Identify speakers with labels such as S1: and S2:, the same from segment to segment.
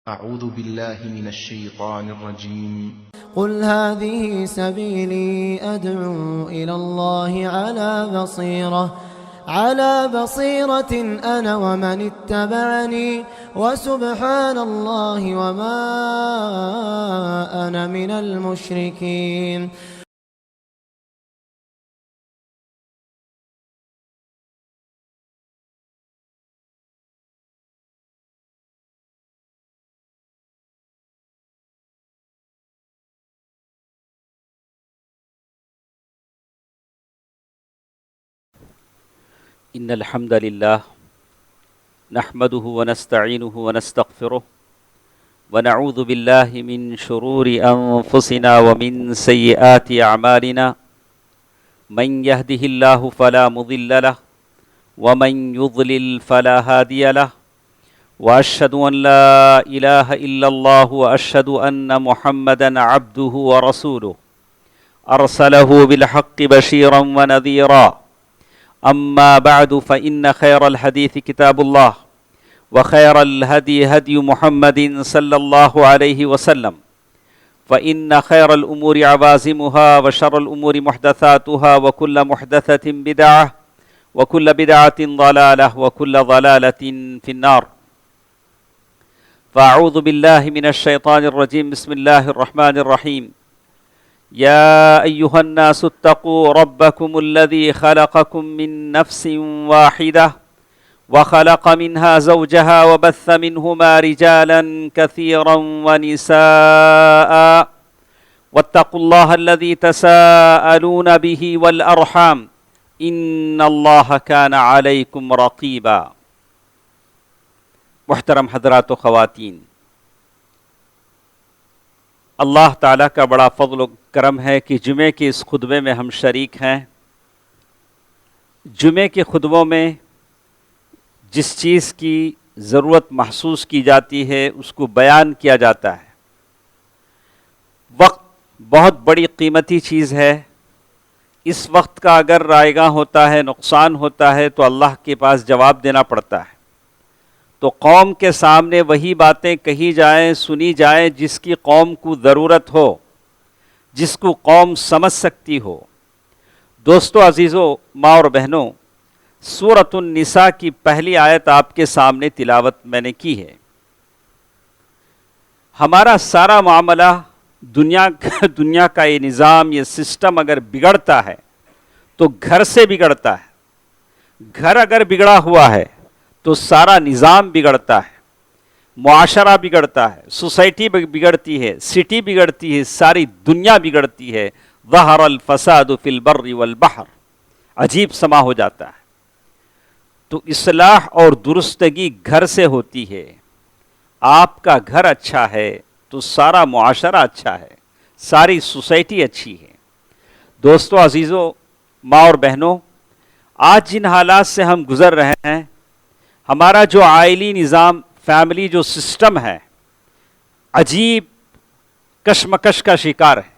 S1: أعوذ بالله من الشيطان الرجيم.
S2: قل هذه سبيلي أدعو إلى الله على بصيرة أنا ومن اتبعني وسبحان الله وما أنا من المشركين.
S3: إن الحمد لله نحمده ونستعينه ونستغفره ونعوذ بالله من شرور أنفسنا ومن سيئات أعمالنا من يهده الله فلا مضل له ومن يضلل فلا هادي له وأشهد أن لا إله إلا الله وأشهد أن محمدا عبده ورسوله أرسله بالحق بشيرا ونذيرا. أما بعد فإن خير الحديث كتاب الله وخير الهدي هدي محمد صلى الله عليه وسلم فإن خير الأمور عوازمها وشر الأمور محدثاتها وكل محدثة بدعة وكل بدعة ضلالة وكل ضلالة في النار. فأعوذ بالله من الشيطان الرجيم. بسم الله الرحمن الرحيم. يا أيها الناس اتقوا ربكم الذي خلقكم من نفس واحدة وخلق منها زوجها وبث منهما رجالا كثيرا ونساء واتقوا الله الذي تساءلون به والأرحام إن الله كان عليكم رقيبا. محترم حضرات و خواتین، اللہ تعالیٰ کا بڑا فضل و کرم ہے کہ جمعے کے اس خطبے میں ہم شریک ہیں. جمعے کے خطبوں میں جس چیز کی ضرورت محسوس کی جاتی ہے اس کو بیان کیا جاتا ہے. وقت بہت بڑی قیمتی چیز ہے. اس وقت کا اگر رائیگاں ہوتا ہے، نقصان ہوتا ہے تو اللہ کے پاس جواب دینا پڑتا ہے. تو قوم کے سامنے وہی باتیں کہی جائیں، سنی جائیں جس کی قوم کو ضرورت ہو، جس کو قوم سمجھ سکتی ہو. دوستو عزیزو، ماں اور بہنوں، سورۃ النساء کی پہلی آیت آپ کے سامنے تلاوت میں نے کی ہے. ہمارا سارا معاملہ، دنیا کا یہ نظام، یہ سسٹم اگر بگڑتا ہے تو گھر سے بگڑتا ہے. گھر اگر بگڑا ہوا ہے تو سارا نظام بگڑتا ہے، معاشرہ بگڑتا ہے، سوسائٹی بگڑتی ہے، سٹی بگڑتی ہے، ساری دنیا بگڑتی ہے. ظہر الفساد فی البر والبحر، عجیب سما ہو جاتا ہے. تو اصلاح اور درستگی گھر سے ہوتی ہے. آپ کا گھر اچھا ہے تو سارا معاشرہ اچھا ہے، ساری سوسائٹی اچھی ہے. دوستو عزیزو، ماں اور بہنوں، آج جن حالات سے ہم گزر رہے ہیں، ہمارا جو عائلی نظام، فیملی جو سسٹم ہے، عجیب کشمکش کا شکار ہے.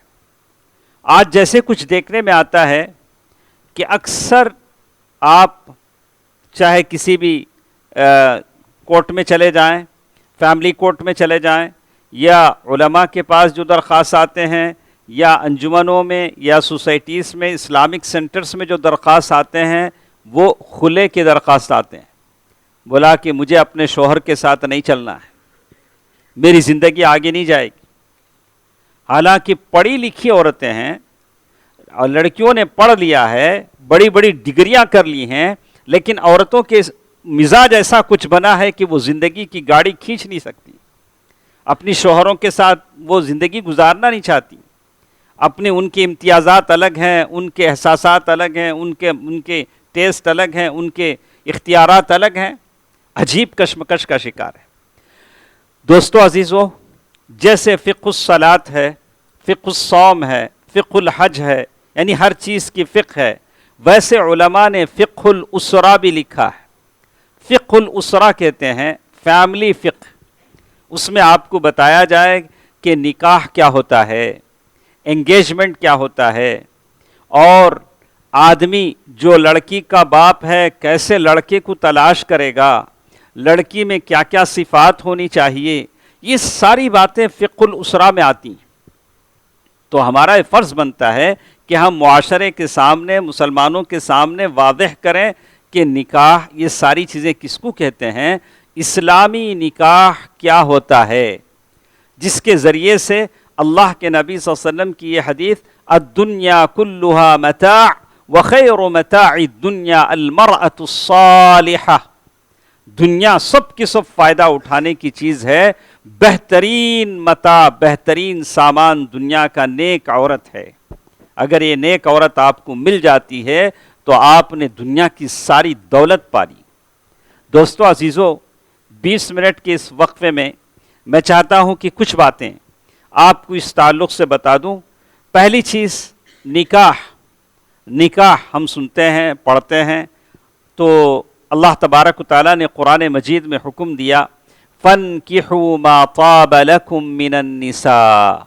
S3: آج جیسے کچھ دیکھنے میں آتا ہے کہ اکثر آپ چاہے کسی بھی کورٹ میں چلے جائیں، فیملی کورٹ میں چلے جائیں، یا علماء کے پاس جو درخواست آتے ہیں، یا انجمنوں میں یا سوسائٹیز میں، اسلامک سینٹرز میں جو درخواست آتے ہیں، وہ خلے کے درخواست آتے ہیں. بولا کہ مجھے اپنے شوہر کے ساتھ نہیں چلنا ہے، میری زندگی آگے نہیں جائے گی. حالانکہ پڑھی لکھی عورتیں ہیں اور لڑکیوں نے پڑھ لیا ہے، بڑی بڑی ڈگریاں کر لی ہیں، لیکن عورتوں کے مزاج ایسا کچھ بنا ہے کہ وہ زندگی کی گاڑی کھینچ نہیں سکتی. اپنی شوہروں کے ساتھ وہ زندگی گزارنا نہیں چاہتی. ان کے امتیازات الگ ہیں، ان کے احساسات الگ ہیں، ان کے ٹیسٹ الگ ہیں، ان کے اختیارات الگ ہیں. عجیب کشمکش کا شکار ہے. دوستو عزیزو، جیسے فقہ الصلاۃ ہے، فقہ الصوم ہے، فقہ الحج ہے، یعنی ہر چیز کی فقہ ہے، ویسے علماء نے فقہ الاسرہ بھی لکھا ہے. فقہ الاسرہ کہتے ہیں فیملی فقہ. اس میں آپ کو بتایا جائے کہ نکاح کیا ہوتا ہے، انگیجمنٹ کیا ہوتا ہے، اور آدمی جو لڑکی کا باپ ہے کیسے لڑکے کو تلاش کرے گا، لڑکی میں کیا کیا صفات ہونی چاہیے، یہ ساری باتیں فقہ الاسرہ میں آتی ہیں. تو ہمارا یہ فرض بنتا ہے کہ ہم معاشرے کے سامنے، مسلمانوں کے سامنے واضح کریں کہ نکاح، یہ ساری چیزیں کس کو کہتے ہیں، اسلامی نکاح کیا ہوتا ہے، جس کے ذریعے سے اللہ کے نبی صلی اللہ علیہ وسلم کی یہ حدیث الدنیا کلھا متاع وخیر متاع الدنیا المرأة الصالحہ، دنیا سب کی سب فائدہ اٹھانے کی چیز ہے، بہترین متاع، بہترین سامان دنیا کا نیک عورت ہے. اگر یہ نیک عورت آپ کو مل جاتی ہے تو آپ نے دنیا کی ساری دولت پا لی. دوستو عزیزو، 20 منٹ کے اس وقفے میں چاہتا ہوں کہ کچھ باتیں آپ کو اس تعلق سے بتا دوں. پہلی چیز، نکاح ہم سنتے ہیں، پڑھتے ہیں، تو اللہ تبارک و تعالیٰ نے قرآن مجید میں حکم دیا فَانْكِحُوا مَا طَابَ لَكُم مِّنَ النِّسَاءِ،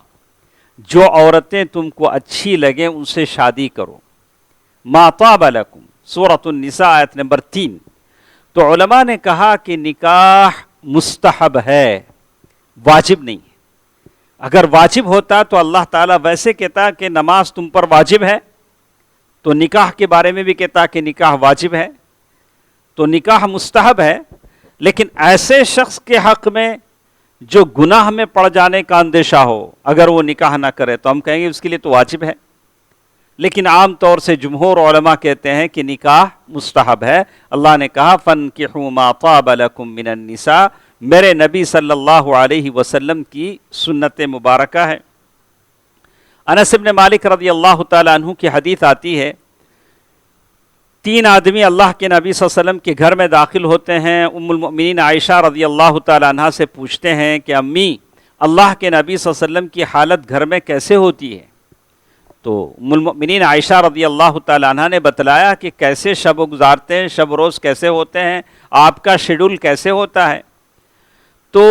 S3: جو عورتیں تم کو اچھی لگیں ان سے شادی کرو. مَا طَابَ لَكُم، سورۃ النساء آیت نمبر 3. تو علماء نے کہا کہ نکاح مستحب ہے، واجب نہیں ہے. اگر واجب ہوتا تو اللہ تعالیٰ ویسے کہتا کہ نماز تم پر واجب ہے، تو نکاح کے بارے میں بھی کہتا کہ نکاح واجب ہے. تو نکاح مستحب ہے، لیکن ایسے شخص کے حق میں جو گناہ میں پڑ جانے کا اندیشہ ہو، اگر وہ نکاح نہ کرے تو ہم کہیں گے اس کے لیے تو واجب ہے. لیکن عام طور سے جمہور علماء کہتے ہیں کہ نکاح مستحب ہے. اللہ نے کہا فَانْكِحُوا مَا طَابَ لَكُم مِّنَ النِّسَاءِ، میرے نبی صلی اللہ علیہ وسلم کی سنت مبارکہ ہے. انس بن مالک رضی اللہ تعالیٰ عنہ کی حدیث آتی ہے، 3 آدمی اللہ کے نبی صلی اللہ علیہ وسلم کے گھر میں داخل ہوتے ہیں. ام المؤمنین عائشہ رضی اللہ تعالیٰ عنہ سے پوچھتے ہیں کہ امی، اللہ کے نبی صلی اللہ علیہ وسلم کی حالت گھر میں کیسے ہوتی ہے؟ تو ام المؤمنین عائشہ رضی اللہ تعالیٰ عنہ نے بتلایا کہ کیسے شب گزارتے ہیں، شب روز کیسے ہوتے ہیں، آپ کا شیڈول کیسے ہوتا ہے. تو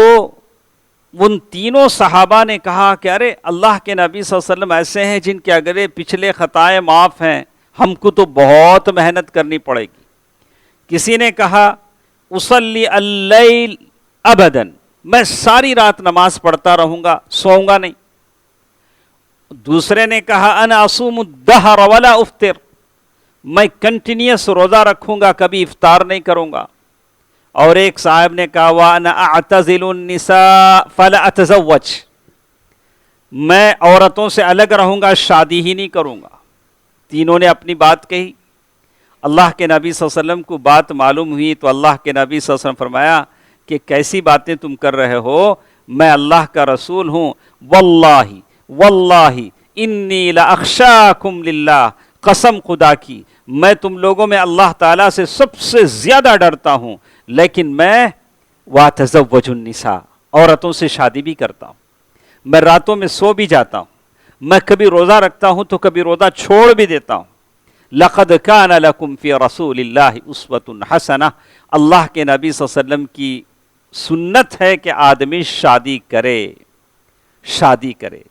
S3: ان تینوں صحابہ نے کہا کہ ارے اللہ کے نبی صلی اللہ علیہ وسلم ایسے ہیں جن کے اگلے پچھلے خطائیں معاف ہیں، ہم کو تو بہت محنت کرنی پڑے گی. کسی نے کہا اصلی اللیل ابدا، میں ساری رات نماز پڑھتا رہوں گا، سوؤں گا نہیں. دوسرے نے کہا انا اصوم الدہر ولا افطر، میں کنٹینیوس روزہ رکھوں گا، کبھی افطار نہیں کروں گا. اور ایک صاحب نے کہا وانا اعتزل النساء فلا اتزوج، میں عورتوں سے الگ رہوں گا، شادی ہی نہیں کروں گا. تینوں نے اپنی بات کہی. اللہ کے نبی صلی اللہ علیہ وسلم کو بات معلوم ہوئی تو اللہ کے نبی صلی اللہ علیہ وسلم فرمایا کہ کیسی باتیں تم کر رہے ہو، میں اللہ کا رسول ہوں. واللہ واللہ انی لاخشاکم للہ، قسم خدا کی میں تم لوگوں میں اللہ تعالیٰ سے سب سے زیادہ ڈرتا ہوں، لیکن میں واتزوج النساء، عورتوں سے شادی بھی کرتا ہوں، میں راتوں میں سو بھی جاتا ہوں، میں کبھی روزہ رکھتا ہوں تو کبھی روزہ چھوڑ بھی دیتا ہوں. لقد کان لکم فی رسول اللہ اسوۃ حسنہ، اللہ کے نبی صلی اللہ علیہ وسلم کی سنت ہے کہ آدمی شادی کرے. شادی کرے.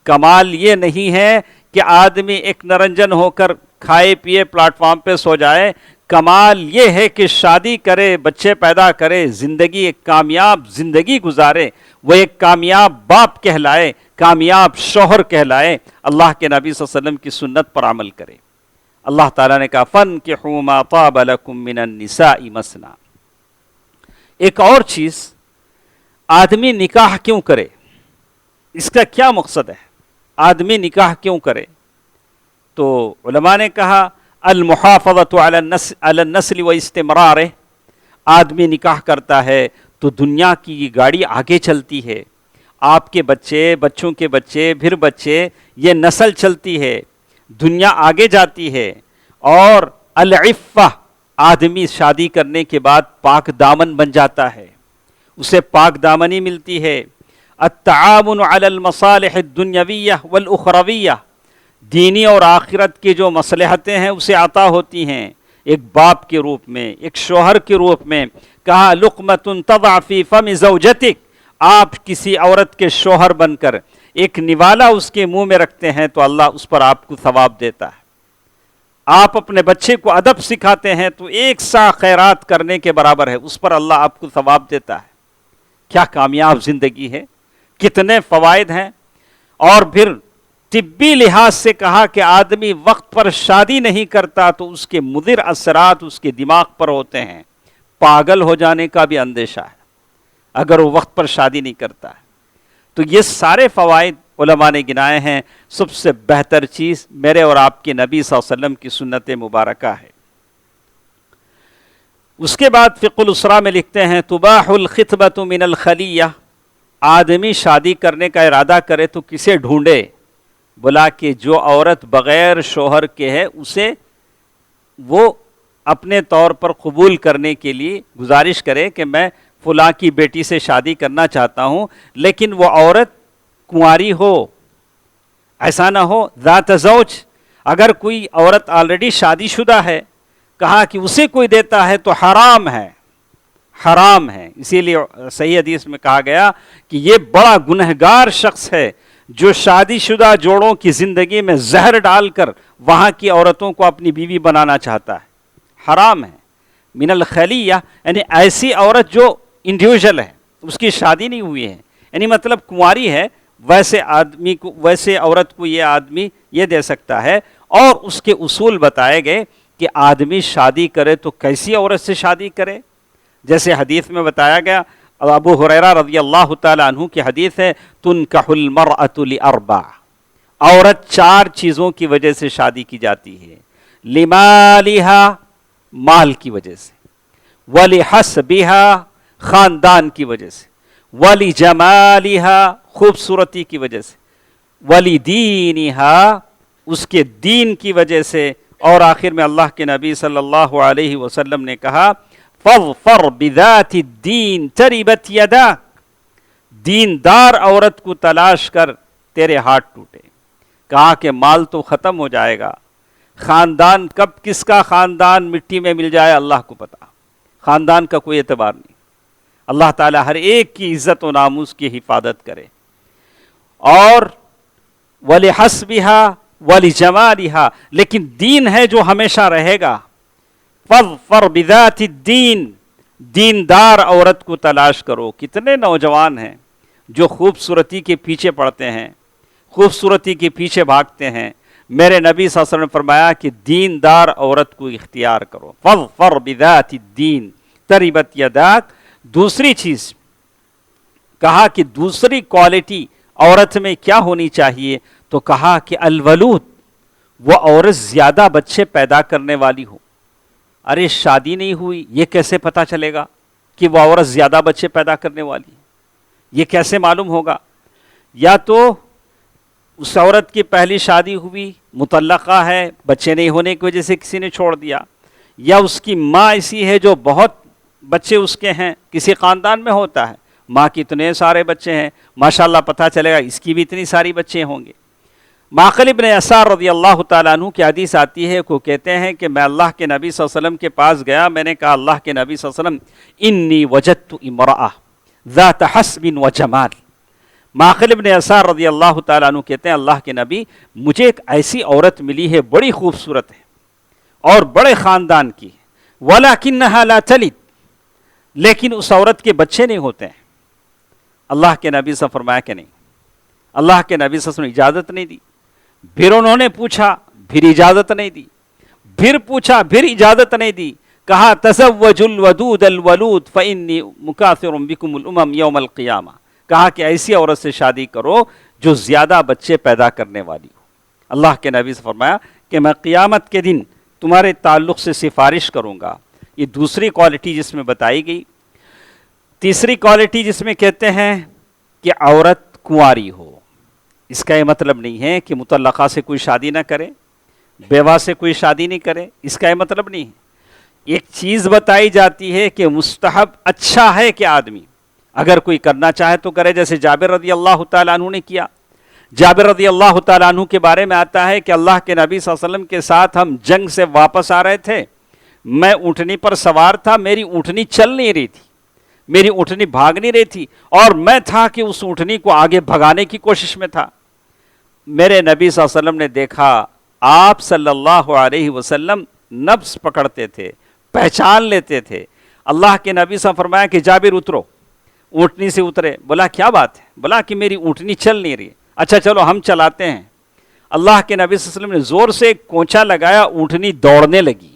S3: کمال یہ نہیں ہے کہ آدمی ایک نرنجن ہو کر کھائے پیے پلیٹ فارم پہ سو جائے. کمال یہ ہے کہ شادی کرے، بچے پیدا کرے، زندگی ایک کامیاب زندگی گزارے، وہ ایک کامیاب باپ کہلائے، کامیاب شوہر کہلائے، اللہ کے نبی صلی اللہ علیہ وسلم کی سنت پر عمل کرے. اللہ تعالیٰ نے کہا فَانْكِحُوا مَا طَابَ لَكُم مِّنَ النِّسَاءِ مَثْنَىٰ. ایک اور چیز، آدمی نکاح کیوں کرے، اس کا کیا مقصد ہے، آدمی نکاح کیوں کرے؟ تو علماء نے کہا المحافظۃ علی النسل و استمرارہ، آدمی نکاح کرتا ہے تو دنیا کی یہ گاڑی آگے چلتی ہے، آپ کے بچے، بچوں کے بچے، پھر بچے، یہ نسل چلتی ہے، دنیا آگے جاتی ہے. اور العفہ، آدمی شادی کرنے کے بعد پاک دامن بن جاتا ہے، اسے پاک دامنی ملتی ہے. التعاون علی المصالح الدنیویہ والاخرویہ، دینی اور آخرت کی جو مصلحتیں ہیں اسے عطا ہوتی ہیں، ایک باپ کے روپ میں، ایک شوہر کے روپ میں. کہا لقمۃ تضع فی فم زوجتک، آپ کسی عورت کے شوہر بن کر ایک نوالا اس کے منہ میں رکھتے ہیں تو اللہ اس پر آپ کو ثواب دیتا ہے. آپ اپنے بچے کو ادب سکھاتے ہیں تو 1 سا خیرات کرنے کے برابر ہے، اس پر اللہ آپ کو ثواب دیتا ہے. کیا کامیاب زندگی ہے، کتنے فوائد ہیں. اور پھر طبی لحاظ سے کہا کہ آدمی وقت پر شادی نہیں کرتا تو اس کے مضر اثرات اس کے دماغ پر ہوتے ہیں، پاگل ہو جانے کا بھی اندیشہ ہے اگر وہ وقت پر شادی نہیں کرتا ہے. تو یہ سارے فوائد علماء نے گنائے ہیں. سب سے بہتر چیز میرے اور آپ کے نبی صلی اللہ علیہ وسلم کی سنت مبارکہ ہے. اس کے بعد فقہ الاسرہ میں لکھتے ہیں تباح الخطبۃ من الخلیہ، آدمی شادی کرنے کا ارادہ کرے تو کسے ڈھونڈے؟ بولا کہ جو عورت بغیر شوہر کے ہے اسے وہ اپنے طور پر قبول کرنے کے لیے گزارش کرے کہ میں فلاں کی بیٹی سے شادی کرنا چاہتا ہوں، لیکن وہ عورت کنواری ہو، ایسا نہ ہو ذات زوج. اگر کوئی عورت آلریڈی شادی شدہ ہے، کہا کہ اسے کوئی دیتا ہے تو حرام ہے، حرام ہے. اسی لیے صحیح حدیث میں کہا گیا کہ یہ بڑا گنہگار شخص ہے جو شادی شدہ جوڑوں کی زندگی میں زہر ڈال کر وہاں کی عورتوں کو اپنی بیوی بنانا چاہتا ہے. حرام ہے. من الخلیہ یعنی ایسی عورت جو انڈیویژل ہے، اس کی شادی نہیں ہوئی ہے، یعنی مطلب کنواری ہے، ویسے آدمی کو، ویسے عورت کو یہ آدمی یہ دے سکتا ہے. اور اس کے اصول بتائے گئے کہ آدمی شادی کرے تو کیسی عورت سے شادی کرے. جیسے حدیث میں بتایا گیا، ابو ہریرہ رضی اللہ تعالی عنہ کی حدیث ہے تنکح المرأۃ لاربع، عورت 4 چیزوں کی وجہ سے شادی کی جاتی ہے. لمالہا، مال کی وجہ سے، ولحسبہا، خاندان کی وجہ سے، ولجمالہا، خوبصورتی کی وجہ سے، ولدینہا، اس کے دین کی وجہ سے. اور آخر میں اللہ کے نبی صلی اللہ علیہ وسلم نے کہا فاظفر بذات الدین تربت یداک، دیندار عورت کو تلاش کر تیرے ہاتھ ٹوٹے. کہا کہ مال تو ختم ہو جائے گا، خاندان کب کس کا خاندان مٹی میں مل جائے اللہ کو پتا، خاندان کا کوئی اعتبار نہیں. اللہ تعالی ہر ایک کی عزت و ناموس کی حفاظت کرے. اور وَلِحَسْبِهَا وَلِجَمَالِهَا، لیکن دین ہے جو ہمیشہ رہے گا. فَاظْفَرْ بِذَاتِ الدِّین، دیندار عورت کو تلاش کرو. کتنے نوجوان ہیں جو خوبصورتی کے پیچھے پڑتے ہیں، خوبصورتی کے پیچھے بھاگتے ہیں. میرے نبی صلی اللہ علیہ وسلم نے فرمایا کہ دیندار عورت کو اختیار کرو. فَاظْفَرْ بِذَاتِ الدِّین تَرِبَتْ یَدَاک. دوسری چیز کہا کہ دوسری کوالٹی عورت میں کیا ہونی چاہیے، تو کہا کہ الولود، وہ عورت زیادہ بچے پیدا کرنے والی ہو. ارے شادی نہیں ہوئی، یہ کیسے پتا چلے گا کہ وہ عورت زیادہ بچے پیدا کرنے والی ہے؟ یہ کیسے معلوم ہوگا؟ یا تو اس عورت کی پہلی شادی ہوئی، مطلقہ ہے، بچے نہیں ہونے کی وجہ سے کسی نے چھوڑ دیا، یا اس کی ماں ایسی ہے جو بہت بچے اس کے ہیں. کسی خاندان میں ہوتا ہے ماں کی اتنے سارے بچے ہیں، ماشاءاللہ پتہ چلے گا اس کی بھی اتنی ساری بچے ہوں گے. معقل ابن یسار رضی اللہ تعالیٰ عنہ کی حدیث آتی ہے، کو کہتے ہیں کہ میں اللہ کے نبی صلی اللہ علیہ وسلم کے پاس گیا. میں نے کہا اللہ کے نبی صلی اللہ علیہ وسلم انی وجدت امرأة ذات حسب و جمال. معقل ابن یسار رضی اللہ تعالیٰ عنہ کہتے ہیں اللہ کے نبی مجھے ایک ایسی عورت ملی ہے، بڑی خوبصورت ہے اور بڑے خاندان کی ہے. وَلَكِنَّهَا لَا تَلِدْ، لیکن اس عورت کے بچے نہیں ہوتے ہیں. اللہ کے نبی سے فرمایا کہ نہیں. اللہ کے نبی صلی اللہ علیہ وسلم اجازت نہیں دی. پھر انہوں نے پوچھا، پھر اجازت نہیں دی. پھر پوچھا، پھر اجازت نہیں دی. کہا تزوجوا الودود الولود فإنی مکاثر بکم الامم یوم القیامہ. کہا کہ ایسی عورت سے شادی کرو جو زیادہ بچے پیدا کرنے والی ہو. اللہ کے نبی سے فرمایا کہ میں قیامت کے دن تمہارے تعلق سے سفارش کروں گا. یہ دوسری کوالٹی جس میں بتائی گئی. تیسری کوالٹی جس میں کہتے ہیں کہ عورت کنواری ہو. اس کا یہ مطلب نہیں ہے کہ مطلقہ سے کوئی شادی نہ کرے، بیوہ سے کوئی شادی نہیں کرے، اس کا یہ مطلب نہیں ہے. ایک چیز بتائی جاتی ہے کہ مستحب اچھا ہے کہ آدمی اگر کوئی کرنا چاہے تو کرے، جیسے جابر رضی اللہ تعالیٰ عنہ نے کیا. جابر رضی اللہ تعالیٰ عنہ کے بارے میں آتا ہے کہ اللہ کے نبی صلی اللہ علیہ وسلم کے ساتھ ہم جنگ سے واپس آ رہے تھے. میں اونٹنی پر سوار تھا، میری اونٹنی چل نہیں رہی تھی، میری اونٹنی بھاگ نہیں رہی تھی، اور میں تھا کہ اس اونٹنی کو آگے بھگانے کی کوشش میں تھا. میرے نبی صلی اللہ علیہ وسلم نے دیکھا آپ صلی اللہ علیہ وسلم نبض پکڑتے تھے، پہچان لیتے تھے. اللہ کے نبی صلی اللہ علیہ وسلم فرمایا کہ جابر اترو. اونٹنی سے اترے. بولا کیا بات ہے؟ بولا کہ میری اونٹنی چل نہیں رہی. اچھا چلو ہم چلاتے ہیں. اللہ کے نبی صلی اللہ علیہ وسلم نے زور سے ایک کونچا لگایا, اونٹنی دوڑنے لگی.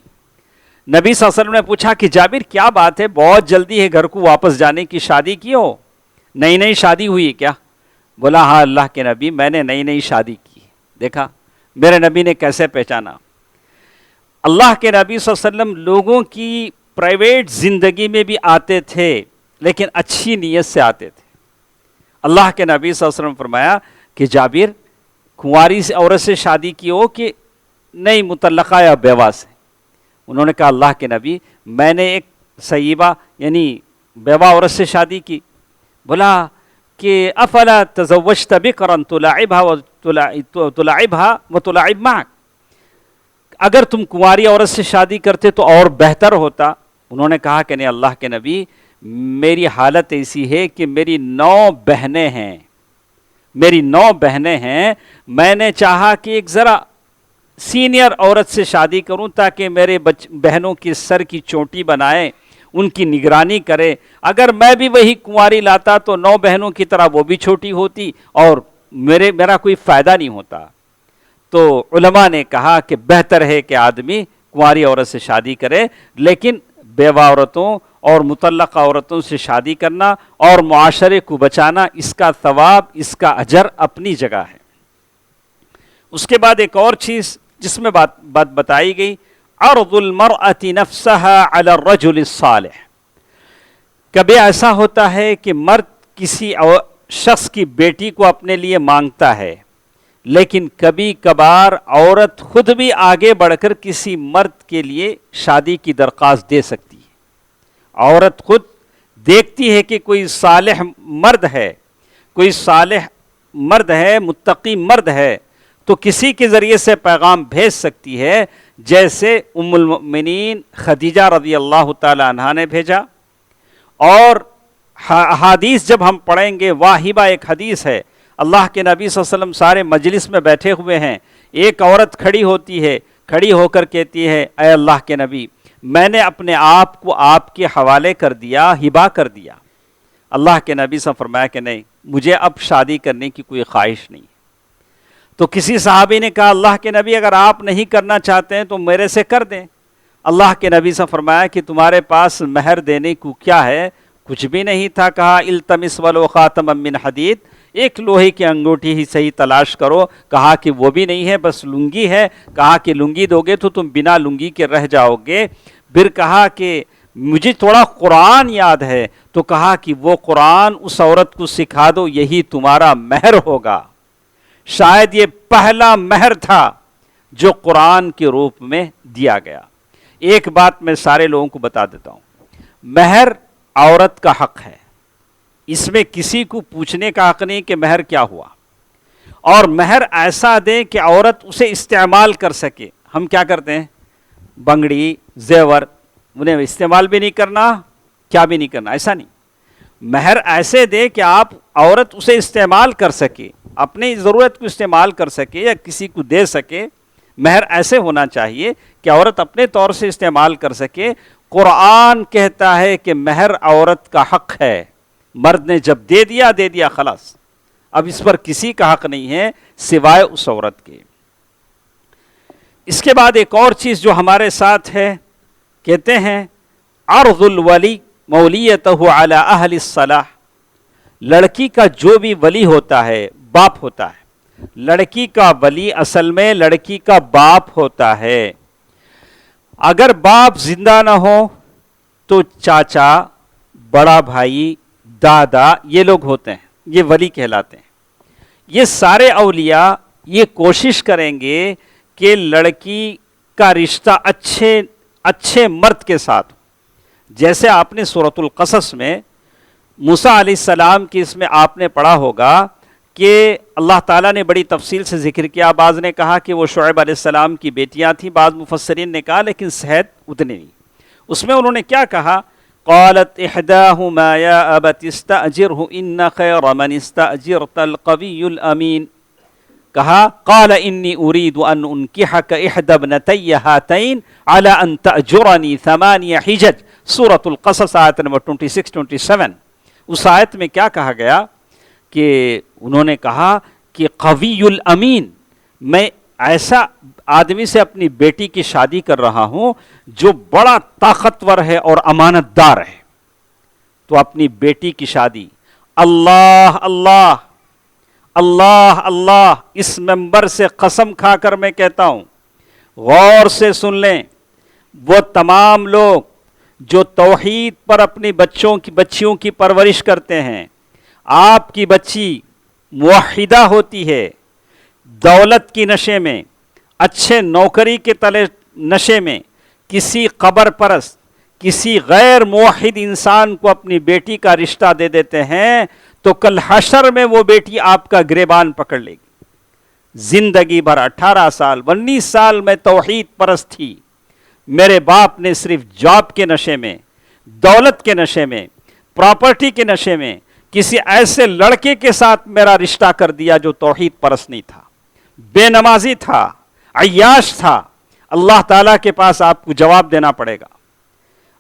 S3: نبی صلی اللہ علیہ وسلم نے پوچھا کہ جابر کیا بات ہے, بہت جلدی ہے گھر کو واپس جانے کی, شادی کی ہو؟ نئی نئی شادی ہوئی کیا؟ بولا ہاں اللہ کے نبی میں نے نئی نئی شادی کی. دیکھا میرے نبی نے کیسے پہچانا. اللہ کے نبی صلی اللہ علیہ وسلم لوگوں کی پرائیویٹ زندگی میں بھی آتے تھے لیکن اچھی نیت سے آتے تھے. اللہ کے نبی صلی اللہ علیہ وسلم فرمایا کہ جابر کنواری سے عورت سے شادی کی ہو کہ نہیں مطلقہ یا بیوہ سے؟ انہوں نے کہا اللہ کے نبی میں نے ایک سیبہ یعنی بیوہ عورت سے شادی کی. بولا کہ افلا تزوجت بکرا تلاعبها وتلاعب معك, اگر تم کنواری عورت سے شادی کرتے تو اور بہتر ہوتا. انہوں نے کہا کہ نہیں اللہ کے نبی میری حالت ایسی ہے کہ میری 9 بہنیں ہیں, میری 9 بہنیں ہیں, میں نے چاہا کہ ایک ذرا سینئر عورت سے شادی کروں تاکہ میرے بہنوں کی سر کی چوٹی بنائے, ان کی نگرانی کرے. اگر میں بھی وہی کنواری لاتا تو 9 بہنوں کی طرح وہ بھی چھوٹی ہوتی اور میرا کوئی فائدہ نہیں ہوتا. تو علماء نے کہا کہ بہتر ہے کہ آدمی کنواری عورت سے شادی کرے, لیکن بیوہ عورتوں اور مطلقہ عورتوں سے شادی کرنا اور معاشرے کو بچانا, اس کا ثواب اس کا اجر اپنی جگہ ہے. اس کے بعد ایک اور چیز جس میں بات بتائی گئی, عرض المرأة نفسها على الرجل الصالح. کبھی ایسا ہوتا ہے کہ مرد کسی شخص کی بیٹی کو اپنے لیے مانگتا ہے, لیکن کبھی کبھار عورت خود بھی آگے بڑھ کر کسی مرد کے لیے شادی کی درخواست دے سکتی ہے. عورت خود دیکھتی ہے کہ کوئی صالح مرد ہے, کوئی صالح مرد ہے, متقی مرد ہے, تو کسی کے ذریعے سے پیغام بھیج سکتی ہے, جیسے ام المؤمنین خدیجہ رضی اللہ تعالی عنہا نے بھیجا. اور حدیث جب ہم پڑھیں گے, واہبہ ایک حدیث ہے, اللہ کے نبی صلی اللہ علیہ وسلم سارے مجلس میں بیٹھے ہوئے ہیں, ایک عورت کھڑی ہوتی ہے, کھڑی ہو کر کہتی ہے اے اللہ کے نبی میں نے اپنے آپ کو آپ کے حوالے کر دیا, ہبا کر دیا. اللہ کے نبی سے فرمایا کہ نہیں مجھے اب شادی کرنے کی کوئی خواہش نہیں. تو کسی صحابی نے کہا اللہ کے نبی اگر آپ نہیں کرنا چاہتے ہیں تو میرے سے کر دیں. اللہ کے نبی سے فرمایا کہ تمہارے پاس مہر دینے کو کیا ہے؟ کچھ بھی نہیں تھا. کہا التمس ولو خاتما من حدید, ایک لوہے کی انگوٹھی ہی صحیح تلاش کرو. کہا کہ وہ بھی نہیں ہے, بس لنگی ہے. کہا کہ لنگی دو گے تو تم بنا لنگی کے رہ جاؤ گے. پھر کہا کہ مجھے تھوڑا قرآن یاد ہے, تو کہا کہ وہ قرآن اس عورت کو سکھا دو, یہی تمہارا مہر ہوگا. شاید یہ پہلا مہر تھا جو قرآن کے روپ میں دیا گیا. ایک بات میں سارے لوگوں کو بتا دیتا ہوں, مہر عورت کا حق ہے, اس میں کسی کو پوچھنے کا حق نہیں کہ مہر کیا ہوا. اور مہر ایسا دیں کہ عورت اسے استعمال کر سکے. ہم کیا کرتے ہیں, بنگڑی زیور انہیں استعمال بھی نہیں کرنا, کیا بھی نہیں کرنا, ایسا نہیں. مہر ایسے دے کہ آپ عورت اسے استعمال کر سکے, اپنی ضرورت کو استعمال کر سکے یا کسی کو دے سکے. مہر ایسے ہونا چاہیے کہ عورت اپنے طور سے استعمال کر سکے. قرآن کہتا ہے کہ مہر عورت کا حق ہے, مرد نے جب دے دیا خلاص, اب اس پر کسی کا حق نہیں ہے سوائے اس عورت کے. اس کے بعد ایک اور چیز جو ہمارے ساتھ ہے, کہتے ہیں عرض الولی مولیتہ علی اہل الصلاح. لڑکی کا جو بھی ولی ہوتا ہے, باپ ہوتا ہے, لڑکی کا ولی اصل میں لڑکی کا باپ ہوتا ہے. اگر باپ زندہ نہ ہو تو چاچا, بڑا بھائی, دادا, یہ لوگ ہوتے ہیں, یہ ولی کہلاتے ہیں. یہ سارے اولیاء یہ کوشش کریں گے کہ لڑکی کا رشتہ اچھے مرد کے ساتھ. جیسے آپ نے سورۃ القصص میں موسیٰ علیہ السلام کی اس میں آپ نے پڑھا ہوگا کہ اللہ تعالیٰ نے بڑی تفصیل سے ذکر کیا. بعض نے کہا کہ وہ شعیب علیہ السلام کی بیٹیاں تھیں, بعض مفسرین نے کہا لیکن صحت اتنی نہیں. اس میں انہوں نے کیا کہا, قالت احداہما یا ابت استأجرہ ان خیر من استأجرت القوی الامین. کہا قال انی ارید ان انکحک احدی ابنتی ہاتین علی ان تأجرنی 8 حجج. سورۃ القصص آیت نمبر 26-27. اس آیت میں کیا کہا گیا کہ انہوں نے کہا کہ قوی الامین، میں ایسا آدمی سے اپنی بیٹی کی شادی کر رہا ہوں جو بڑا طاقتور ہے اور امانت دار ہے. تو اپنی بیٹی کی شادی اللہ اللہ اللہ اللہ، اس منبر سے قسم کھا کر میں کہتا ہوں، غور سے سن لیں، وہ تمام لوگ جو توحید پر اپنی بچیوں کی پرورش کرتے ہیں، آپ کی بچی موحدہ ہوتی ہے، دولت کی نشے میں، اچھے نوکری کے تلے نشے میں، کسی قبر پرست، کسی غیر موحد انسان کو اپنی بیٹی کا رشتہ دے دیتے ہیں تو کل حشر میں وہ بیٹی آپ کا گریبان پکڑ لے گی. زندگی بھر 18 سال 19 سال میں توحید پرست تھی، میرے باپ نے صرف جاب کے نشے میں، دولت کے نشے میں، پراپرٹی کے نشے میں کسی ایسے لڑکے کے ساتھ میرا رشتہ کر دیا جو توحید پرست نہیں تھا، بے نمازی تھا، عیاش تھا. اللہ تعالیٰ کے پاس آپ کو جواب دینا پڑے گا.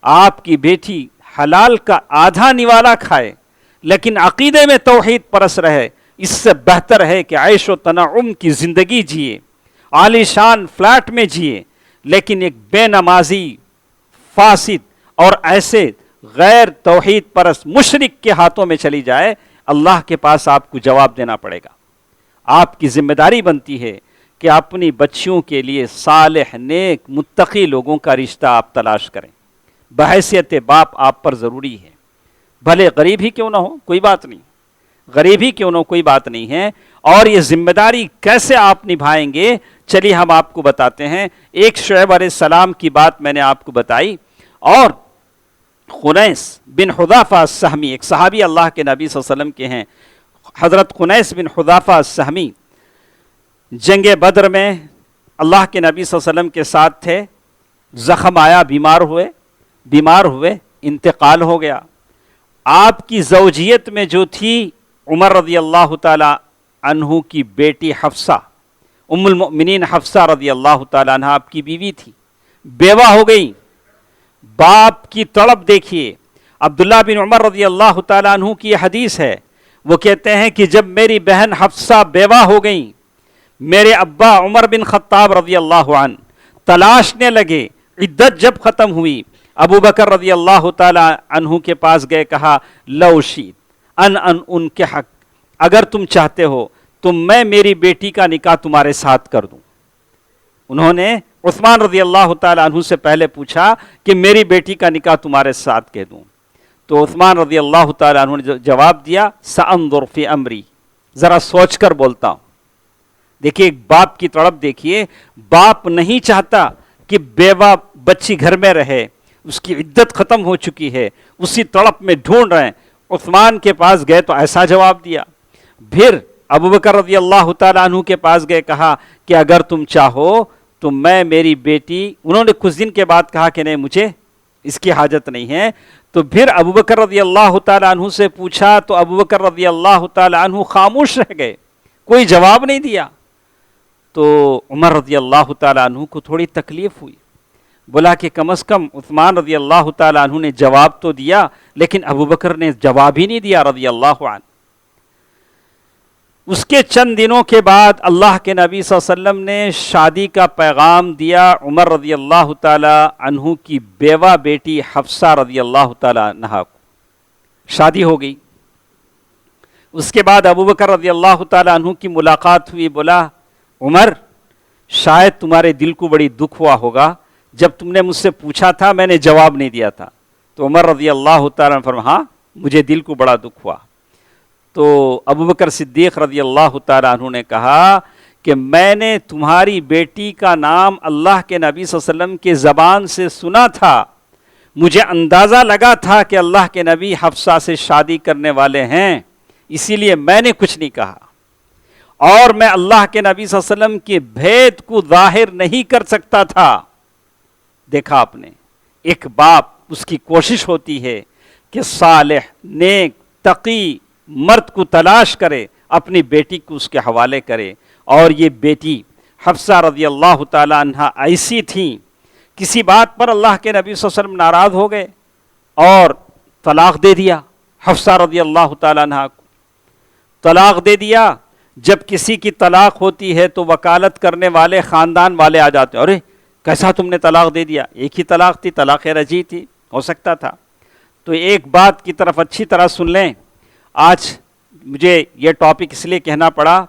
S3: آپ کی بیٹی حلال کا آدھا نوالا کھائے لیکن عقیدے میں توحید پرست رہے، اس سے بہتر ہے کہ عیش و تنعم کی زندگی جیے، عالی شان فلیٹ میں جیے، لیکن ایک بے نمازی، فاسد اور ایسے غیر توحید پرست مشرک کے ہاتھوں میں چلی جائے. اللہ کے پاس آپ کو جواب دینا پڑے گا. آپ کی ذمہ داری بنتی ہے کہ اپنی بچیوں کے لیے صالح، نیک، متقی لوگوں کا رشتہ آپ تلاش کریں. بحیثیت باپ آپ پر ضروری ہے، بھلے غریب ہی کیوں نہ ہو کوئی بات نہیں، غریب ہی کیوں نہ ہو کوئی بات نہیں ہے. اور یہ ذمہ داری کیسے آپ نبھائیں گے، چلیے ہم آپ کو بتاتے ہیں. ایک شعیب علیہ السلام کی بات میں نے آپ کو بتائی، اور خنیس بن حذافہ السہمی، ایک صحابی اللہ کے نبی صلی اللہ علیہ وسلم کے ہیں، حضرت خنیس بن حذافہ السہمی جنگ بدر میں اللہ کے نبی صلی اللہ علیہ وسلم کے ساتھ تھے. زخم آیا، بیمار ہوئے، انتقال ہو گیا. آپ کی زوجیت میں جو تھی عمر رضی اللہ تعالی عنہ کی بیٹی حفصہ، ام المؤمنین حفصہ رضی اللہ تعالی عنہ آپ کی بیوی تھی، بیوہ ہو گئی. باپ کی تڑپ دیکھیے. عبداللہ بن عمر رضی اللہ تعالی عنہ کی حدیث ہے، وہ کہتے ہیں کہ جب میری بہن حفصہ بیوہ ہو گئی، میرے ابا عمر بن خطاب رضی اللہ عنہ تلاشنے لگے. عدت جب ختم ہوئی، ابو بکر رضی اللہ تعالی عنہ کے پاس گئے، کہا لو شئت ان کے حق، اگر تم چاہتے ہو تو میں میری بیٹی کا نکاح تمہارے ساتھ کر دوں. انہوں نے عثمان رضی اللہ تعالی عنہ سے پہلے پوچھا کہ میری بیٹی کا نکاح تمہارے ساتھ کہہ دوں. تو عثمان رضی اللہ تعالی عنہ نے جواب دیا سأنظر فی امری، ذرا سوچ کر بولتا ہوں. دیکھیے ایک باپ کی تڑپ دیکھیے. باپ نہیں چاہتا کہ بیوہ بچی گھر میں رہے، اس کی عدت ختم ہو چکی ہے، اسی تڑپ میں ڈھونڈ رہے ہیں. عثمان کے پاس گئے تو ایسا جواب دیا. پھر ابو بکر رضی اللہ تعالیٰ عنہ کے پاس گئے، کہا کہ اگر تم چاہو تو میں میری بیٹی، انہوں نے کچھ دن کے بعد کہا کہ نہیں مجھے اس کی حاجت نہیں ہے. تو پھر ابو بکر رضی اللہ تعالیٰ عنہ سے پوچھا تو ابو بکر رضی اللہ تعالیٰ عنہ خاموش رہ گئے، کوئی جواب نہیں دیا. تو عمر رضی اللہ تعالیٰ عنہ کو تھوڑی تکلیف ہوئی، بولا کہ کم از کم عثمان رضی اللہ تعالیٰ عنہ نے جواب تو دیا، لیکن ابو بکر نے جواب ہی نہیں دیا رضی اللہ عنہ. اس کے چند دنوں کے بعد اللہ کے نبی صلی اللہ علیہ وسلم نے شادی کا پیغام دیا عمر رضی اللہ تعالی عنہ کی بیوہ بیٹی حفصہ رضی اللہ تعالی عنہ کو. شادی ہو گئی. اس کے بعد ابو بکر رضی اللہ تعالی عنہ کی ملاقات ہوئی. بولا عمر شاید تمہارے دل کو بڑی دکھ ہوا ہوگا، جب تم نے مجھ سے پوچھا تھا میں نے جواب نہیں دیا تھا. تو عمر رضی اللہ تعالی عنہ فرمایا ہاں مجھے دل کو بڑا دکھ ہوا. تو ابو بکر صدیق رضی اللہ تعالیٰ عنہ نے کہا کہ میں نے تمہاری بیٹی کا نام اللہ کے نبی صلی اللہ علیہ وسلم کے زبان سے سنا تھا، مجھے اندازہ لگا تھا کہ اللہ کے نبی حفصہ سے شادی کرنے والے ہیں، اسی لیے میں نے کچھ نہیں کہا، اور میں اللہ کے نبی صلی اللہ علیہ وسلم کے بھید کو ظاہر نہیں کر سکتا تھا. دیکھا آپ نے، ایک باپ اس کی کوشش ہوتی ہے کہ صالح، نیک، تقی مرد کو تلاش کرے، اپنی بیٹی کو اس کے حوالے کرے. اور یہ بیٹی حفصہ رضی اللہ تعالی عنہ ایسی تھیں، کسی بات پر اللہ کے نبی صلی اللہ علیہ وسلم ناراض ہو گئے اور طلاق دے دیا. حفصہ رضی اللہ تعالیٰ عنہ کو طلاق دے دیا. جب کسی کی طلاق ہوتی ہے تو وکالت کرنے والے خاندان والے آ جاتے ہیں, ارے کیسا تم نے طلاق دے دیا؟ ایک ہی طلاق تھی, طلاق رجعی تھی, ہو سکتا تھا. تو ایک بات کی طرف اچھی طرح سن لیں. آج مجھے یہ ٹاپک اس لیے کہنا پڑا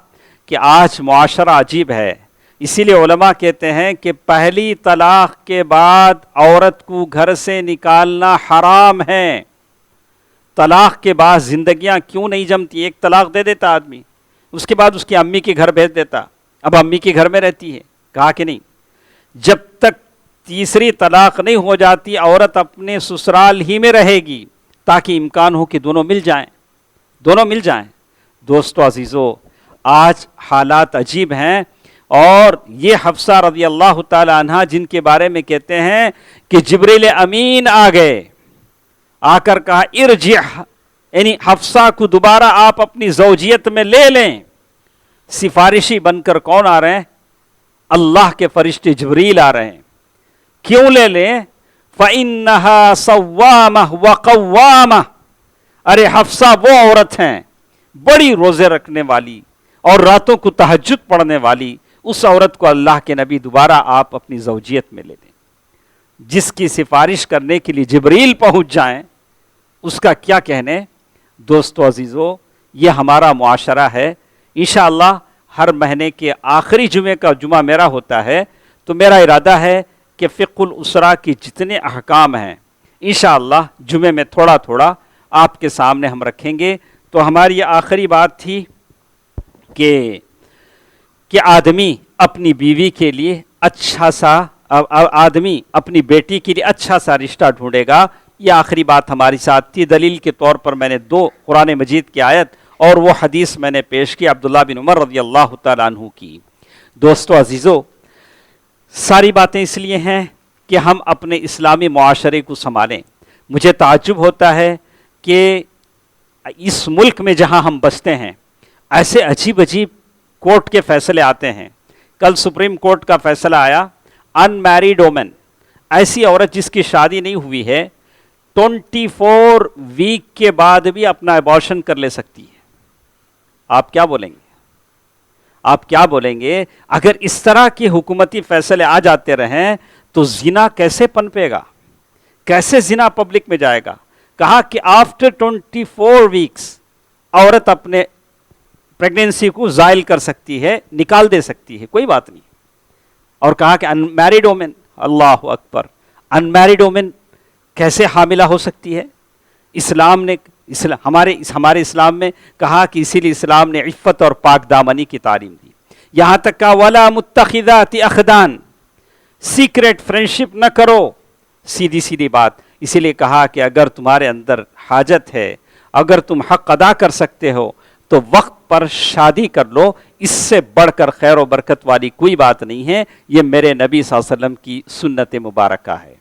S3: کہ آج معاشرہ عجیب ہے. اسی لیے علماء کہتے ہیں کہ پہلی طلاق کے بعد عورت کو گھر سے نکالنا حرام ہے. طلاق کے بعد زندگیاں کیوں نہیں جمتی؟ ایک طلاق دے دیتا آدمی, اس کے بعد اس کی امی کے گھر بھیج دیتا, اب امی کے گھر میں رہتی ہے. کہا کہ نہیں, جب تک تیسری طلاق نہیں ہو جاتی عورت اپنے سسرال ہی میں رہے گی تاکہ امکان ہو کہ دونوں مل جائیں. دوستو عزیزو, آج حالات عجیب ہیں. اور یہ حفصہ رضی اللہ تعالی عنہ جن کے بارے میں کہتے ہیں کہ جبریل امین آ گئے, آ کر کہا ارجع, یعنی حفصہ کو دوبارہ آپ اپنی زوجیت میں لے لیں. سفارشی بن کر کون آ رہے ہیں؟ اللہ کے فرشتے جبریل آ رہے ہیں. کیوں لے لیں؟ فَإِنَّهَا صَوَّامَةٌ وَقَوَّامَةٌ, ارے حفصہ وہ عورت ہیں بڑی روزے رکھنے والی اور راتوں کو تہجد پڑھنے والی. اس عورت کو اللہ کے نبی دوبارہ آپ اپنی زوجیت میں لے لیں. جس کی سفارش کرنے کے لیے جبریل پہنچ جائیں اس کا کیا کہنے. دوستو عزیزو, یہ ہمارا معاشرہ ہے. انشاءاللہ ہر مہینے کے آخری جمعے کا جمعہ میرا ہوتا ہے, تو میرا ارادہ ہے کہ فقہ الاسرہ کی جتنے احکام ہیں انشاءاللہ جمعے میں تھوڑا تھوڑا آپ کے سامنے ہم رکھیں گے. تو ہماری یہ آخری بات تھی کہ آدمی اپنی بیوی کے لیے اچھا سا, آدمی اپنی بیٹی کے لیے اچھا سا رشتہ ڈھونڈے گا. یہ آخری بات ہماری ساتھ تھی. دلیل کے طور پر میں نے 2 قرآن مجید کی آیت اور وہ حدیث میں نے پیش کی عبداللہ بن عمر رضی اللہ تعالیٰ عنہ کی. دوستو عزیزو, ساری باتیں اس لیے ہیں کہ ہم اپنے اسلامی معاشرے کو سنبھالیں. مجھے تعجب ہوتا ہے کہ اس ملک میں جہاں ہم بستے ہیں ایسے عجیب کورٹ کے فیصلے آتے ہیں. کل سپریم کورٹ کا فیصلہ آیا, ان میریڈ وومن, ایسی عورت جس کی شادی نہیں ہوئی ہے 24 ویک کے بعد بھی اپنا ابارشن کر لے سکتی ہے. آپ کیا بولیں گے؟ اگر اس طرح کے حکومتی فیصلے آ جاتے رہیں تو زنا کیسے پنپے گا, کیسے زنا پبلک میں جائے گا. کہا کہ آفٹر 24 ویکس عورت اپنے پریگنینسی کو زائل کر سکتی ہے, نکال دے سکتی ہے, کوئی بات نہیں. اور کہا کہ ان میریڈ وومن, اللہ اکبر, ان میریڈ وومن کیسے حاملہ ہو سکتی ہے؟ اسلام نے ہمارے اسلام میں کہا کہ اسی لیے اسلام نے عفت اور پاک دامنی کی تعلیم دی. یہاں تک کہ ولا متخذات اخدان, سیکریٹ فرینڈشپ نہ کرو. سیدھی بات. اسی لیے کہا کہ اگر تمہارے اندر حاجت ہے, اگر تم حق ادا کر سکتے ہو تو وقت پر شادی کر لو. اس سے بڑھ کر خیر و برکت والی کوئی بات نہیں ہے. یہ میرے نبی صلی اللہ علیہ وسلم کی سنت مبارکہ ہے.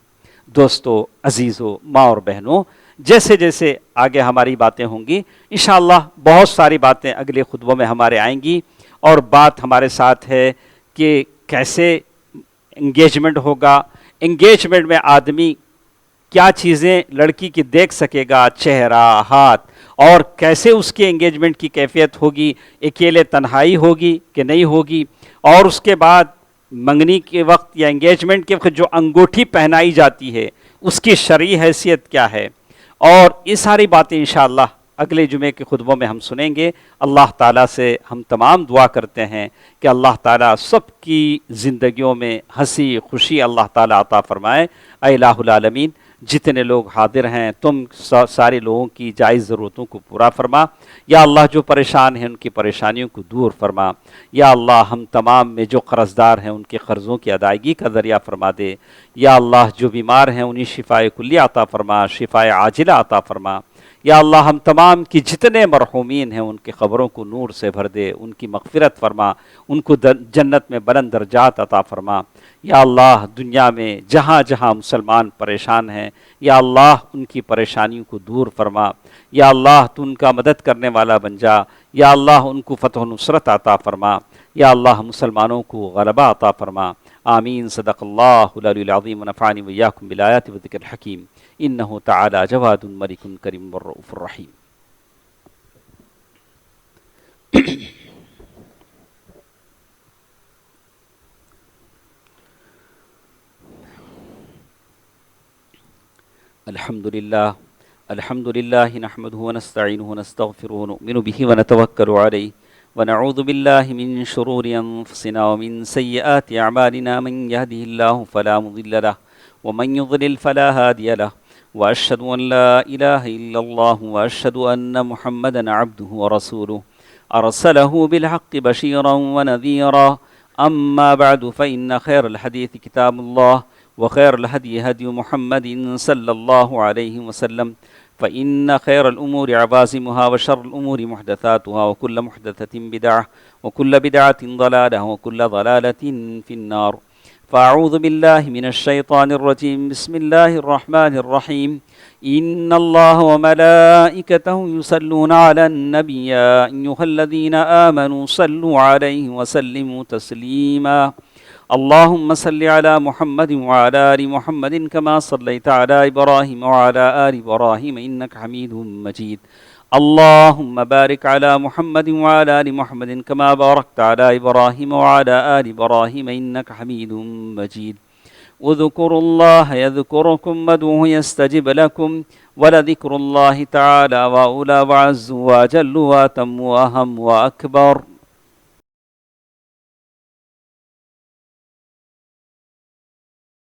S3: دوستو عزیزو, ماں اور بہنوں, جیسے جیسے آگے ہماری باتیں ہوں گی انشاءاللہ بہت ساری باتیں اگلے خطبوں میں ہمارے آئیں گی. اور بات ہمارے ساتھ ہے کہ کیسے انگیجمنٹ ہوگا, انگیجمنٹ میں آدمی کیا چیزیں لڑکی کی دیکھ سکے گا, چہرہ, ہاتھ, اور کیسے اس کے انگیجمنٹ کی کیفیت ہوگی, اکیلے تنہائی ہوگی کہ نہیں ہوگی, اور اس کے بعد منگنی کے وقت یا انگیجمنٹ کے وقت جو انگوٹھی پہنائی جاتی ہے اس کی شرعی حیثیت کیا ہے. اور یہ ساری باتیں انشاءاللہ اگلے جمعے کے خطبوں میں ہم سنیں گے. اللہ تعالیٰ سے ہم تمام دعا کرتے ہیں کہ اللہ تعالیٰ سب کی زندگیوں میں ہنسی خوشی اللہ تعالیٰ عطا فرمائے. اے الہ العالمین, جتنے لوگ حاضر ہیں تم سارے لوگوں کی جائز ضرورتوں کو پورا فرما. یا اللہ جو پریشان ہیں ان کی پریشانیوں کو دور فرما. یا اللہ ہم تمام میں جو قرض دار ہیں ان کے قرضوں کی ادائیگی کا ذریعہ فرما دے. یا اللہ جو بیمار ہیں انہیں شفائے کلی عطا فرما, شفائے عاجلہ عطا فرما. یا اللہ ہم تمام کی جتنے مرحومین ہیں ان کی قبروں کو نور سے بھر دے, ان کی مغفرت فرما, ان کو جنت میں بلند درجات عطا فرما. یا اللہ دنیا میں جہاں جہاں مسلمان پریشان ہیں یا اللہ ان کی پریشانیوں کو دور فرما. یا اللہ تو ان کا مدد کرنے والا بن جا. یا اللہ ان کو فتح و نصرت عطا فرما. یا اللہ مسلمانوں کو غلبہ عطا فرما. آمین. صدق اللہ العلی العظیم ونفعنی وإياکم بالآیات والذکر الحکیم. انہ تعالی جواد ملک کریم والرؤوف الرحیم. الحمد لله نحمده ونستعينه ونستغفره ونؤمن به ونتوكل عليه ونعوذ بالله من شرور أنفسنا ومن سيئات أعمالنا من يهده الله فلا مضل له ومن يضلل فلا هادي له وأشهد أن لا إله إلا الله وأشهد أن محمدا عبده ورسوله أرسله بالحق بشيرا ونذيرا أما بعد فإن خير الحديث كتاب الله وخير الهدي هدي محمد صلى الله عليه وسلم فإن خير الأمور عوازمها وشر الأمور محدثاتها وكل محدثة بدعة وكل بدعة ضلالة وكل ضلالة في النار فأعوذ بالله من الشيطان الرجيم بسم الله الرحمن الرحيم إن الله وملائكته يصلون على النبي يا أيها الذين آمنوا صلوا عليه وسلموا تسليما اللهم صل على محمد وعلى آل محمد كما صليت على إبراهيم وعلى آل إبراهيم إنك حميد مجيد اللهم بارك على محمد وعلى آل محمد كما باركت على إبراهيم وعلى آل إبراهيم إنك حميد مجيد اذكروا الله يذكركم وادعوه يستجب لكم ولذكر الله تعالى وأولى وعز وجل وأتم وأهم وأكبر